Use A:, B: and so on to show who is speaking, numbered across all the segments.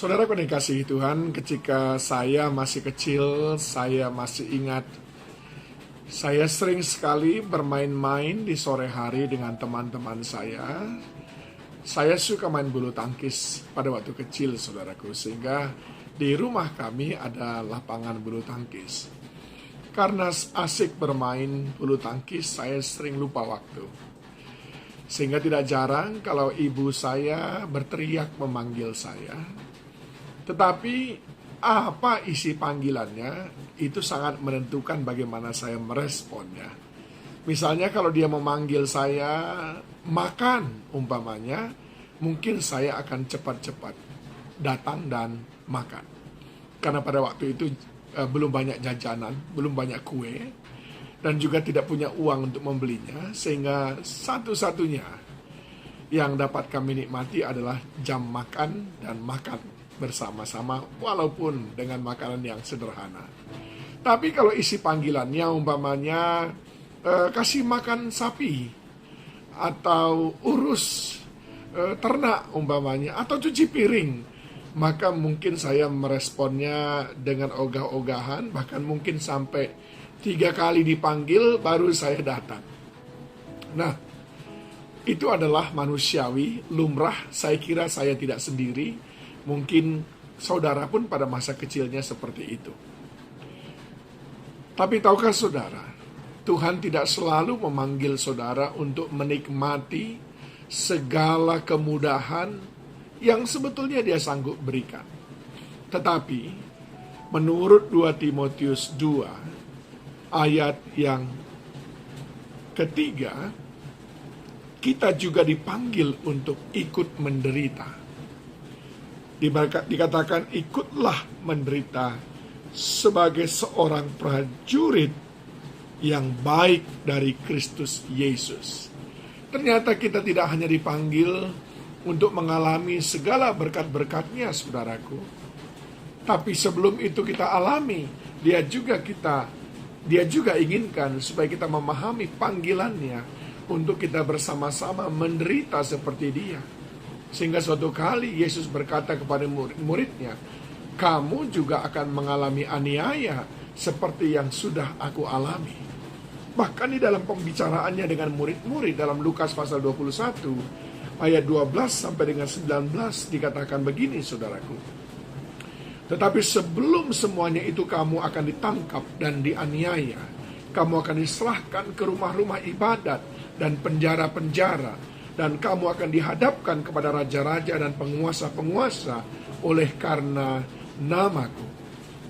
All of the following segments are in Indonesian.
A: Saudara yang dikasihi Tuhan, ketika saya masih kecil, saya masih ingat saya sering sekali bermain-main di sore hari dengan teman-teman saya. Saya suka main bulu tangkis pada waktu kecil, saudaraku, sehingga di rumah kami ada lapangan bulu tangkis. Karena asik bermain bulu tangkis, saya sering lupa waktu. Sehingga tidak jarang kalau ibu saya berteriak memanggil saya. Tetapi apa isi panggilannya itu sangat menentukan bagaimana saya meresponnya. Misalnya kalau dia memanggil saya makan umpamanya, mungkin saya akan cepat-cepat datang dan makan. Karena pada waktu itu belum banyak jajanan, belum banyak kue, dan juga tidak punya uang untuk membelinya, sehingga satu-satunya yang dapat kami nikmati adalah jam makan dan makan bersama-sama, walaupun dengan makanan yang sederhana. Tapi kalau isi panggilannya umpamanya kasih makan sapi, atau urus ternak umpamanya, atau cuci piring, maka mungkin saya meresponnya dengan ogah-ogahan, bahkan mungkin sampai 3 kali dipanggil baru saya datang. Nah, itu adalah manusiawi, lumrah. Saya kira saya tidak sendiri. Mungkin saudara pun pada masa kecilnya seperti itu. Tapi tahukah saudara, Tuhan tidak selalu memanggil saudara untuk menikmati segala kemudahan yang sebetulnya dia sanggup berikan. Tetapi menurut 2 Timotius 2 ayat yang ketiga, kita juga dipanggil untuk ikut menderita. Dikatakan ikutlah menderita sebagai seorang prajurit yang baik dari Kristus Yesus. Ternyata kita tidak hanya dipanggil untuk mengalami segala berkat-berkatnya, saudaraku. Tapi sebelum itu kita alami, dia juga inginkan supaya kita memahami panggilannya untuk kita bersama-sama menderita seperti dia. Sehingga suatu kali Yesus berkata kepada murid-muridnya, kamu juga akan mengalami aniaya seperti yang sudah aku alami. Bahkan di dalam pembicaraannya dengan murid-murid dalam Lukas pasal 21 ayat 12 sampai dengan 19 dikatakan begini, saudaraku. Tetapi sebelum semuanya itu kamu akan ditangkap dan dianiaya. Kamu akan diserahkan ke rumah-rumah ibadat dan penjara-penjara. Dan kamu akan dihadapkan kepada raja-raja dan penguasa-penguasa oleh karena namaku.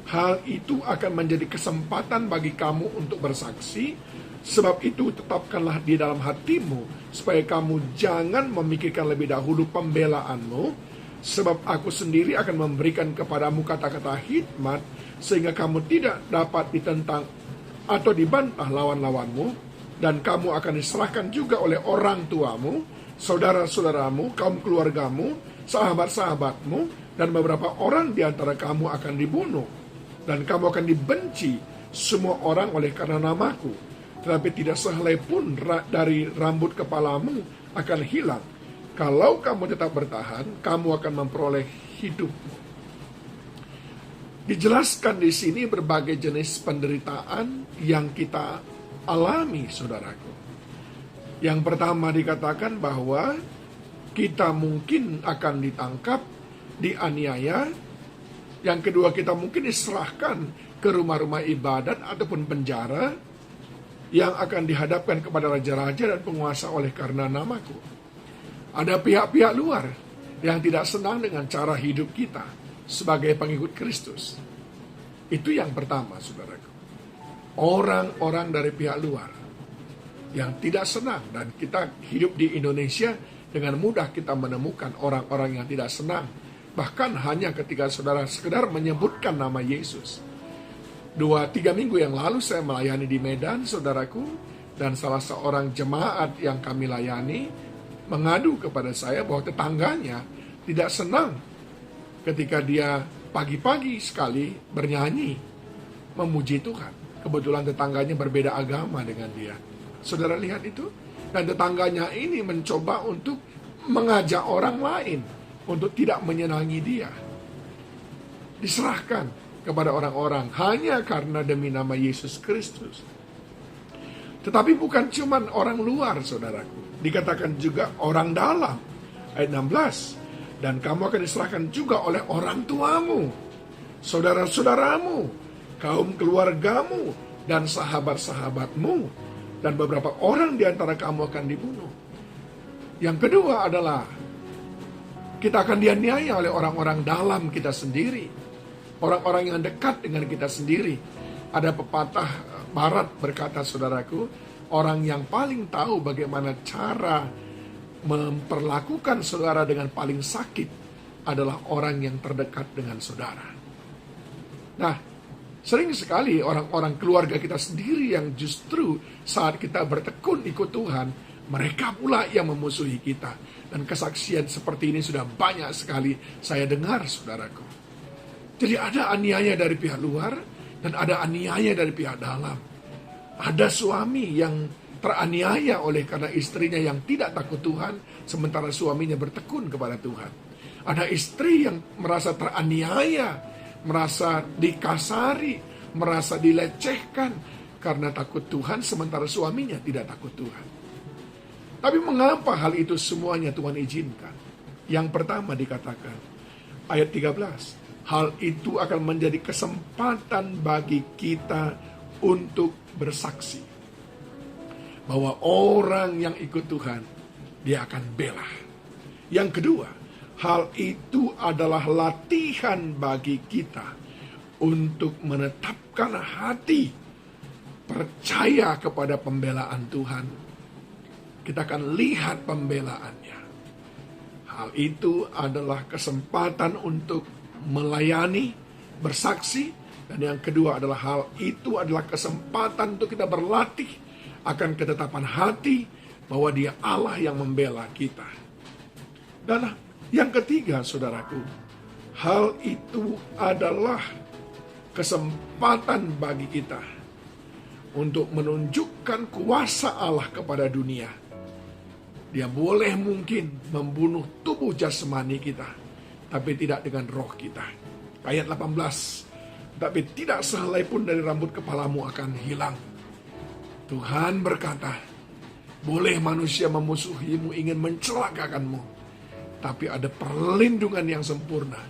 A: Hal itu akan menjadi kesempatan bagi kamu untuk bersaksi. Sebab itu tetapkanlah di dalam hatimu, supaya kamu jangan memikirkan lebih dahulu pembelaanmu. Sebab aku sendiri akan memberikan kepadamu kata-kata hikmat, sehingga kamu tidak dapat ditentang atau dibantah lawan-lawanmu. Dan kamu akan diserahkan juga oleh orang tuamu, saudara-saudaramu, kaum keluargamu, sahabat-sahabatmu, dan beberapa orang di antara kamu akan dibunuh. Dan kamu akan dibenci semua orang oleh karena namaku. Tetapi tidak sehelai pun dari rambut kepalamu akan hilang. Kalau kamu tetap bertahan, kamu akan memperoleh hidup. Dijelaskan di sini berbagai jenis penderitaan yang kita alami, saudaraku. Yang pertama dikatakan bahwa kita mungkin akan ditangkap, dianiaya. Yang kedua, kita mungkin diserahkan ke rumah-rumah ibadat ataupun penjara yang akan dihadapkan kepada raja-raja dan penguasa oleh karena namaku. Ada pihak-pihak luar yang tidak senang dengan cara hidup kita sebagai pengikut Kristus. Itu yang pertama, saudaraku. Orang-orang dari pihak luar yang tidak senang, dan kita hidup di Indonesia dengan mudah kita menemukan orang-orang yang tidak senang, bahkan hanya ketika saudara sekedar menyebutkan nama Yesus. 2-3 minggu yang lalu saya melayani di Medan, saudaraku, dan salah seorang jemaat yang kami layani mengadu kepada saya bahwa tetangganya tidak senang ketika dia pagi-pagi sekali bernyanyi memuji Tuhan. Kebetulan tetangganya berbeda agama dengan dia. Saudara lihat itu? Dan tetangganya ini mencoba untuk mengajak orang lain untuk tidak menyenangi dia. diserahkan kepada orang-orang hanya karena demi nama Yesus Kristus. Tetapi bukan cuma orang luar, saudaraku. Dikatakan juga orang dalam. Ayat 16. Dan kamu akan diserahkan juga oleh orang tuamu, saudara-saudaramu, kaum keluargamu, dan sahabat-sahabatmu. Dan beberapa orang di antara kamu akan dibunuh. Yang kedua adalah kita akan dianiaya oleh orang-orang dalam kita sendiri. Orang-orang yang dekat dengan kita sendiri. Ada pepatah Barat berkata, saudaraku, orang yang paling tahu bagaimana cara memperlakukan saudara dengan paling sakit adalah orang yang terdekat dengan saudara. Nah, sering sekali orang-orang keluarga kita sendiri yang justru saat kita bertekun ikut Tuhan, mereka pula yang memusuhi kita. Dan kesaksian seperti ini sudah banyak sekali saya dengar, saudaraku. Jadi ada aniaya dari pihak luar, dan ada aniaya dari pihak dalam. Ada suami yang teraniaya oleh karena istrinya yang tidak takut Tuhan, sementara suaminya bertekun kepada Tuhan. Ada istri yang merasa teraniaya, merasa dikasari, merasa dilecehkan karena takut Tuhan, sementara suaminya tidak takut Tuhan. Tapi mengapa hal itu semuanya Tuhan izinkan? Yang pertama dikatakan, ayat 13. Hal itu akan menjadi kesempatan bagi kita untuk bersaksi. Bahwa orang yang ikut Tuhan, dia akan bela. Yang kedua, hal itu adalah latihan bagi kita untuk menetapkan hati percaya kepada pembelaan Tuhan. Kita akan lihat pembelaannya. Hal itu adalah kesempatan untuk melayani, bersaksi, dan yang kedua adalah hal itu adalah kesempatan untuk kita berlatih akan ketetapan hati bahwa dia Allah yang membela kita. Dan yang ketiga, saudaraku, hal itu adalah kesempatan bagi kita untuk menunjukkan kuasa Allah kepada dunia. Dia boleh mungkin membunuh tubuh jasmani kita, tapi tidak dengan roh kita. Ayat 18. Tapi tidak sehelai pun dari rambut kepalamu akan hilang. Tuhan berkata, boleh manusia memusuhimu, ingin mencelakakanmu, tapi ada perlindungan yang sempurna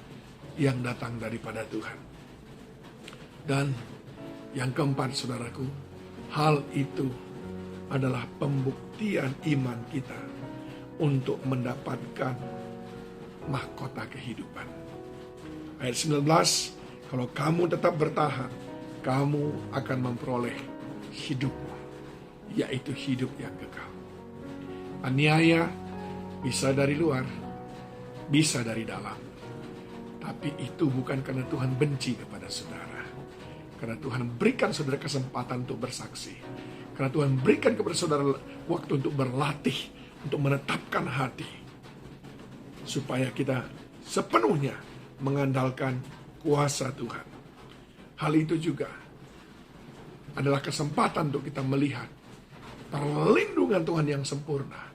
A: yang datang daripada Tuhan. Dan yang keempat, saudaraku, hal itu adalah pembuktian iman kita untuk mendapatkan mahkota kehidupan. Ayat 19, kalau kamu tetap bertahan, kamu akan memperoleh hidupmu, yaitu hidup yang kekal. Aniaya bisa dari luar, bisa dari dalam. Tapi itu bukan karena Tuhan benci kepada saudara. Karena Tuhan berikan saudara kesempatan untuk bersaksi. Karena Tuhan berikan kepada saudara waktu untuk berlatih, untuk menetapkan hati. Supaya kita sepenuhnya mengandalkan kuasa Tuhan. Hal itu juga adalah kesempatan untuk kita melihat perlindungan Tuhan yang sempurna,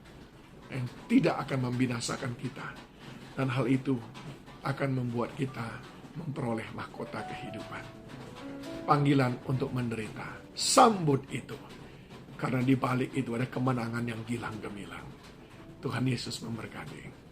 A: yang tidak akan membinasakan kita. Dan hal itu akan membuat kita memperoleh mahkota kehidupan. Panggilan untuk menderita, sambut itu. Karena di balik itu ada kemenangan yang gilang gemilang. Tuhan Yesus memberkati.